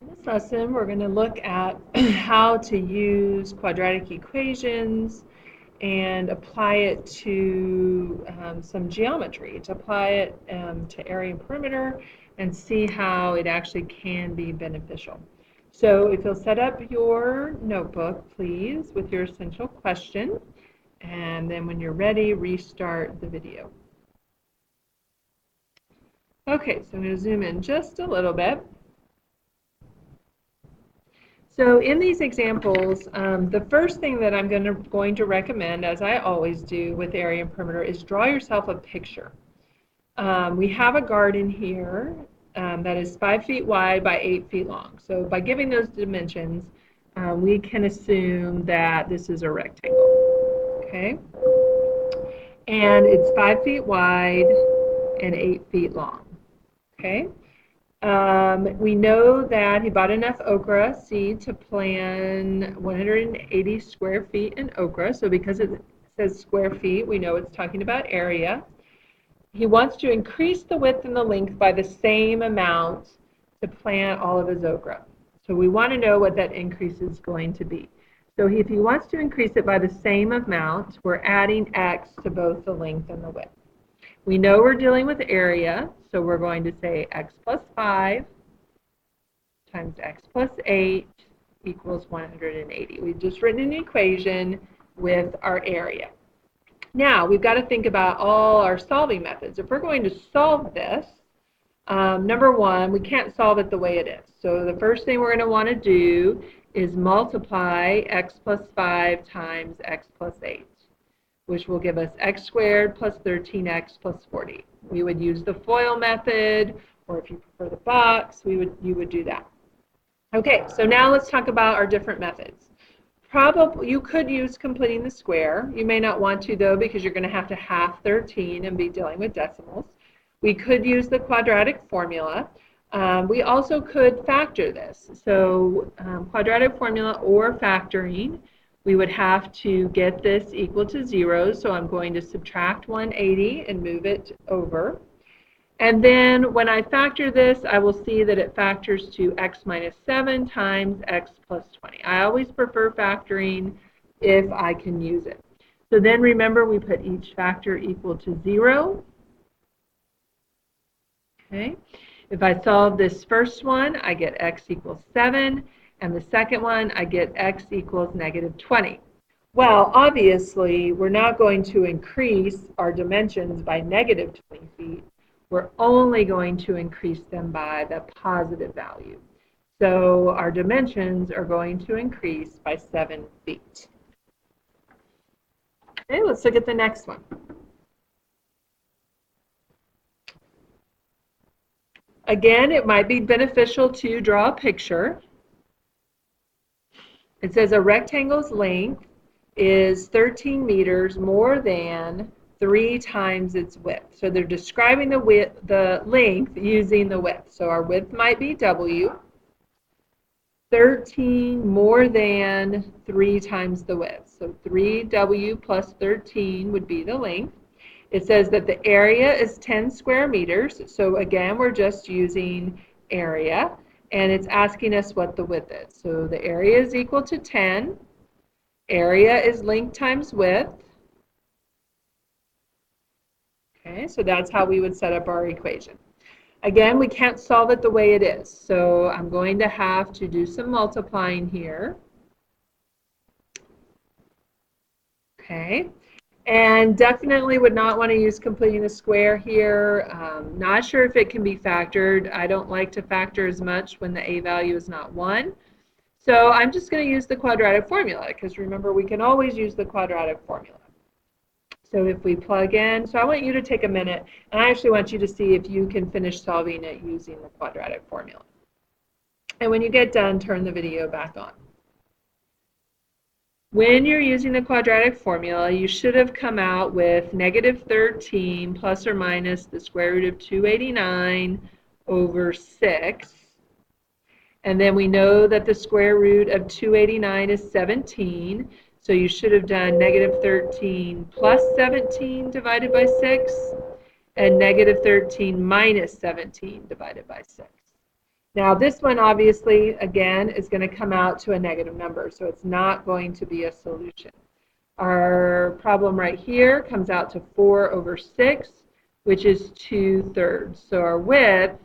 In this lesson, we're going to look at how to use quadratic equations and apply it to some geometry, to apply it to area and perimeter and see how it actually can be beneficial. So if you'll set up your notebook, please, with your essential question, and then when you're ready, restart the video. Okay, so I'm going to zoom in just a little bit. So in these examples, the first thing that I'm going to recommend, as I always do with area and perimeter, is draw yourself a picture. We have a garden here that is 5 feet wide by 8 feet long. So by giving those dimensions, we can assume that this is a rectangle. Okay? And it's 5 feet wide and 8 feet long. Okay? We know that he bought enough okra seed to plant 180 square feet in okra. So because it says square feet, we know it's talking about area. He wants to increase the width and the length by the same amount to plant all of his okra. So we want to know what that increase is going to be. So if he wants to increase it by the same amount, we're adding x to both the length and the width. We know we're dealing with area, so we're going to say x plus 5 times x plus 8 equals 180. We've just written an equation with our area. Now, we've got to think about all our solving methods. If we're going to solve this, number one, we can't solve it the way it is. So the first thing we're going to want to do is multiply x plus 5 times x plus 8. Which will give us x squared plus 13x plus 40. We would use the FOIL method, or if you prefer the box, you would do that. Okay, so now let's talk about our different methods. Probably you could use completing the square. You may not want to though, because you're going to have to half 13 and be dealing with decimals. We could use the quadratic formula. We also could factor this. So quadratic formula or factoring. We would have to get this equal to 0, so I'm going to subtract 180 and move it over. And then when I factor this, I will see that it factors to x minus 7 times x plus 20. I always prefer factoring if I can use it. So then remember, we put each factor equal to 0. Okay. If I solve this first one, I get x equals 7. And the second one, I get x equals negative 20. Well, obviously, we're not going to increase our dimensions by negative 20 feet. We're only going to increase them by the positive value. So our dimensions are going to increase by 7 feet. Okay, let's look at the next one. Again, it might be beneficial to draw a picture. It says a rectangle's length is 13 meters more than 3 times its width. So they're describing the length using the width. So our width might be W. 13 more than 3 times the width. So 3W plus 13 would be the length. It says that the area is 10 square meters. So again, we're just using area. And it's asking us what the width is. So the area is equal to 10. Area is length times width. Okay, so that's how we would set up our equation. Again, we can't solve it the way it is. So I'm going to have to do some multiplying here. Okay, and definitely would not want to use completing the square here. Not sure if it can be factored. I don't like to factor as much when the a value is not 1. So I'm just going to use the quadratic formula, because remember, we can always use the quadratic formula. So if we plug in, so I want you to take a minute, and I actually want you to see if you can finish solving it using the quadratic formula. And when you get done, turn the video back on. When you're using the quadratic formula, you should have come out with negative 13 plus or minus the square root of 289 over 6. And then we know that the square root of 289 is 17. So you should have done negative 13 plus 17 divided by 6 and negative 13 minus 17 divided by 6. Now this one obviously, again, is going to come out to a negative number, so it's not going to be a solution. Our problem right here comes out to 4 over 6, which is 2/3. So our width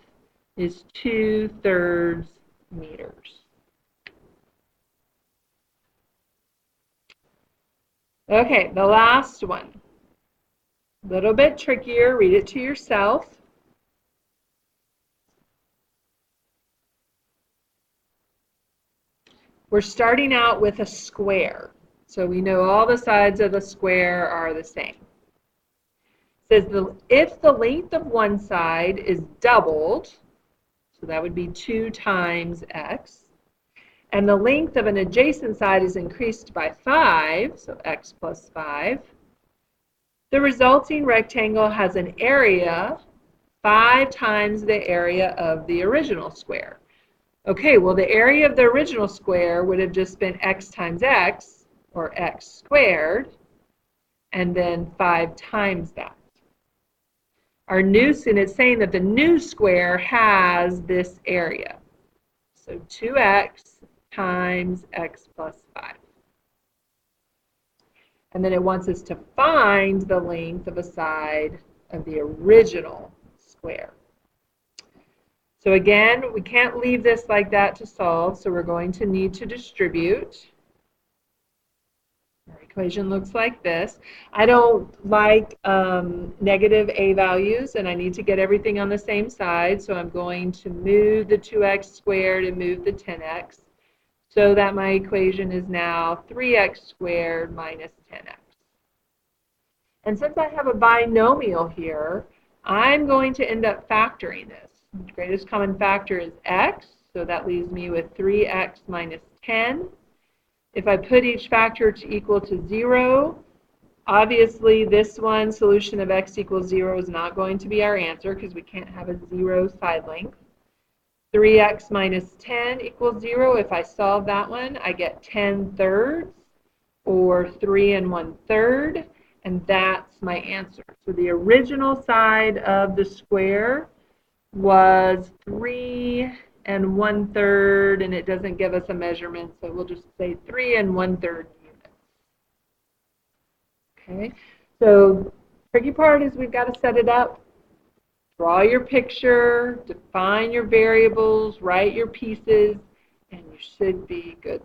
is 2/3 meters. Okay, the last one. A little bit trickier. Read it to yourself. We're starting out with a square. So we know all the sides of the square are the same. It says if the length of one side is doubled, so that would be 2 times x, and the length of an adjacent side is increased by 5, so x plus 5, the resulting rectangle has an area 5 times the area of the original square. Okay, well the area of the original square would have just been x times x, or x squared, and then 5 times that. Our new, and it's saying that the new square has this area. So 2x times x plus 5. And then it wants us to find the length of a side of the original square. So again, we can't leave this like that to solve, so we're going to need to distribute. Our equation looks like this. I don't like negative a values, and I need to get everything on the same side, so I'm going to move the 2x squared and move the 10x, so that my equation is now 3x squared minus 10x. And since I have a binomial here, I'm going to end up factoring this. The greatest common factor is x, so that leaves me with 3x minus 10. If I put each factor to equal to 0, obviously this one, solution of x equals 0, is not going to be our answer because we can't have a 0 side length. 3x minus 10 equals 0. If I solve that one, I get 10/3, or 3 1/3, and that's my answer. So the original side of the square was 3 1/3, and it doesn't give us a measurement, so we'll just say 3 1/3 units. Okay, so tricky part is we've got to set it up. Draw your picture, define your variables, write your pieces, and you should be good